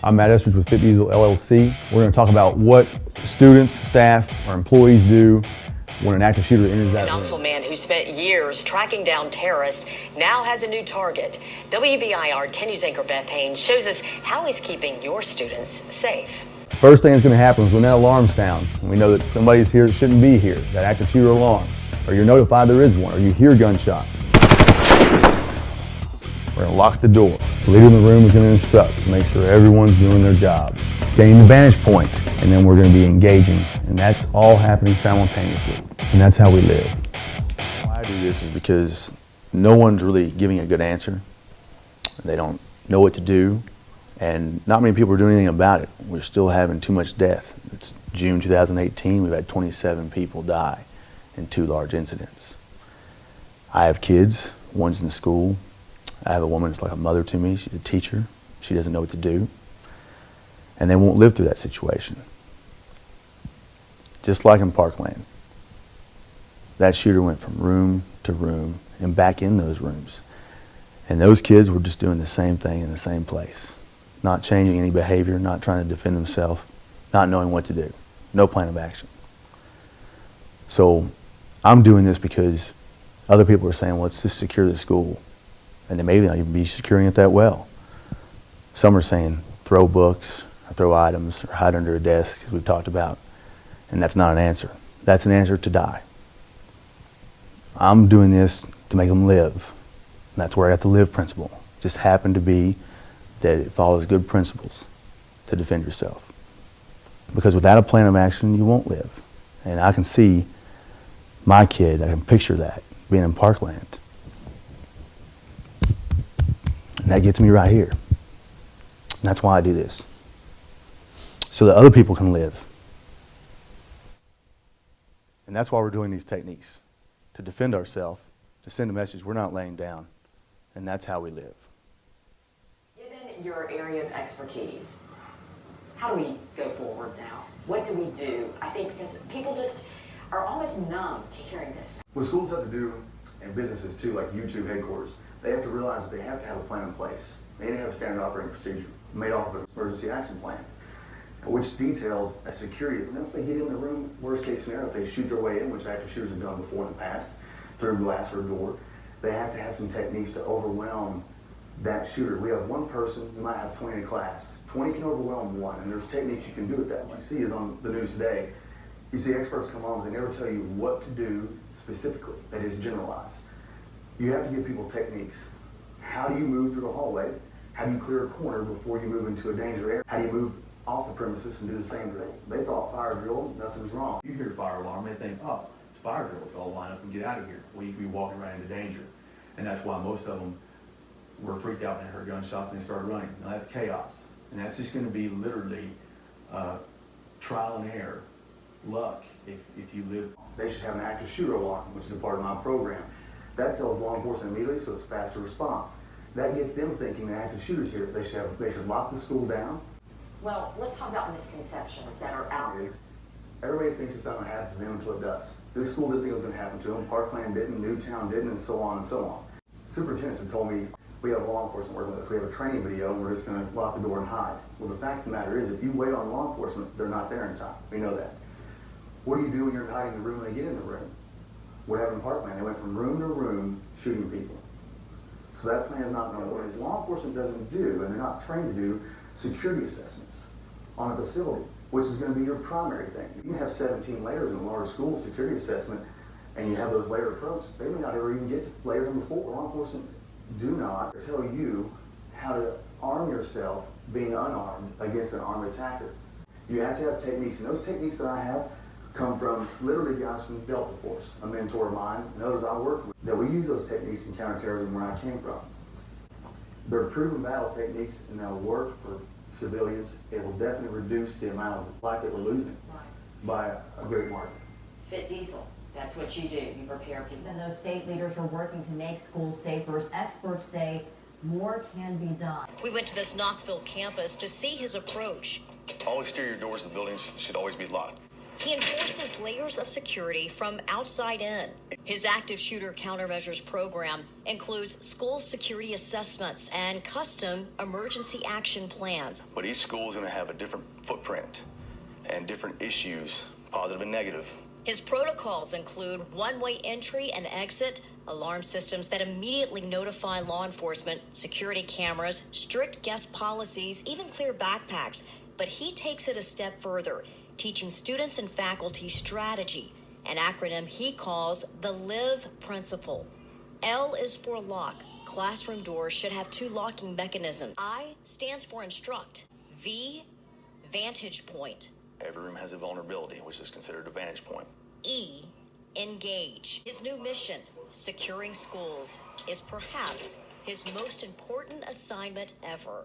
I'm Matt Estridge with Fit Diesel LLC. We're going to talk about what students, staff, or employees do when an active shooter enters that room. A Knoxville man who spent years tracking down terrorists now has a new target. WBIR 10 News anchor Beth Haynes shows us how he's keeping your students safe. First thing that's going to happen is when that alarm sounds, and we know that somebody's here that shouldn't be here, that active shooter alarm, or you're notified there is one, or you hear gunshots. We're going to lock the door. The leader in the room is going to instruct to make sure everyone's doing their job, gaining the vantage point, and then we're going to be engaging. And that's all happening simultaneously. And that's how we live. Why I do this is because no one's really giving a good answer. They don't know what to do, and not many people are doing anything about it. We're still having too much death. It's June 2018, we've had 27 people die in 2 large incidents. I have kids, one's in school. I have a woman that's like a mother to me. She's a teacher. She doesn't know what to do. And they won't live through that situation. Just like in Parkland, that shooter went from room to room and back in those rooms. And those kids were just doing the same thing in the same place. Not changing any behavior, not trying to defend themselves, not knowing what to do. No plan of action. So I'm doing this because other people are saying, well, let's just secure the school. And then maybe not even be securing it that well. Some are saying throw books, or throw items, or hide under a desk, as we've talked about. And that's not an answer. That's an answer to die. I'm doing this to make them live. And that's where I got the live principle. Just happened to be that it follows good principles to defend yourself. Because without a plan of action, you won't live. And I can see my kid, I can picture that, being in Parkland. And that gets me right here. And that's why I do this. So that other people can live. And that's why we're doing these techniques. To defend ourselves, to send a message we're not laying down. And that's how we live. Given your area of expertise, how do we go forward now? What do we do? I think because people just are almost numb to hearing this. What schools have to do, and businesses too, like YouTube headquarters, they have to realize that they have to have a plan in place. They need to have a standard operating procedure made off of an emergency action plan, which details a security. Once they get in the room, worst case scenario, if they shoot their way in, which active shooters have done before in the past, through glass or door, they have to have some techniques to overwhelm that shooter. We have one person, you might have 20 in a class. 20 can overwhelm one, and there's techniques you can do with that. What you see is on the news today, you see experts come on, but they never tell you what to do specifically, that is generalized. You have to give people techniques. How do you move through a hallway? How do you clear a corner before you move into a danger area? How do you move off the premises and do the same thing? They thought fire drill, nothing's wrong. You hear fire alarm, they think, oh, it's fire drill, let's all line up and get out of here. Well, you could be walking right into danger. And that's why most of them were freaked out when they heard gunshots and they started running. Now that's chaos. And that's just gonna be literally trial and error, luck, if you live. They should have an active shooter alarm, which is a part of my program. That tells law enforcement immediately, so it's faster response. That gets them thinking the active shooter's here. They should lock the school down. Well, let's talk about misconceptions that are out there. Everybody thinks it's not going to happen to them until it does. This school didn't think it was going to happen to them. Parkland didn't, Newtown didn't, and so on and so on. Superintendents have told me, we have law enforcement working with us. We have a training video, and we're just going to lock the door and hide. Well, the fact of the matter is, if you wait on law enforcement, they're not there in time. We know that. What do you do when you're hiding in the room and they get in the room? What happened in Parkland? They went from room to room shooting people. So that plan is not going to work. Law enforcement doesn't do, and they're not trained to do, security assessments on a facility, which is going to be your primary thing. You can have 17 layers in a large school security assessment, and you have those layered approach. They may not ever even get to layer them before. Law enforcement do not tell you how to arm yourself being unarmed against an armed attacker. You have to have techniques, and those techniques that I have come from literally guys from Delta Force, a mentor of mine, and others I worked with, that we use those techniques in counterterrorism where I came from. They're proven battle techniques, and they'll work for civilians. It will definitely reduce the amount of life that we're losing by a great margin. Fit Diesel, that's what you do. You prepare people. And those state leaders are working to make schools safer. Experts say more can be done. We went to this Knoxville campus to see his approach. All exterior doors of the buildings should always be locked. He enforces layers of security from outside in. His active shooter countermeasures program includes school security assessments and custom emergency action plans. But each school is going to have a different footprint and different issues, positive and negative. His protocols include one-way entry and exit, alarm systems that immediately notify law enforcement, security cameras, strict guest policies, even clear backpacks. But he takes it a step further, teaching students and faculty strategy, an acronym he calls the LIVE principle. L is for lock. Classroom doors should have 2 locking mechanisms. I stands for instruct. V, vantage point. Every room has a vulnerability, which is considered a vantage point. E, engage. His new mission, securing schools, is perhaps his most important assignment ever.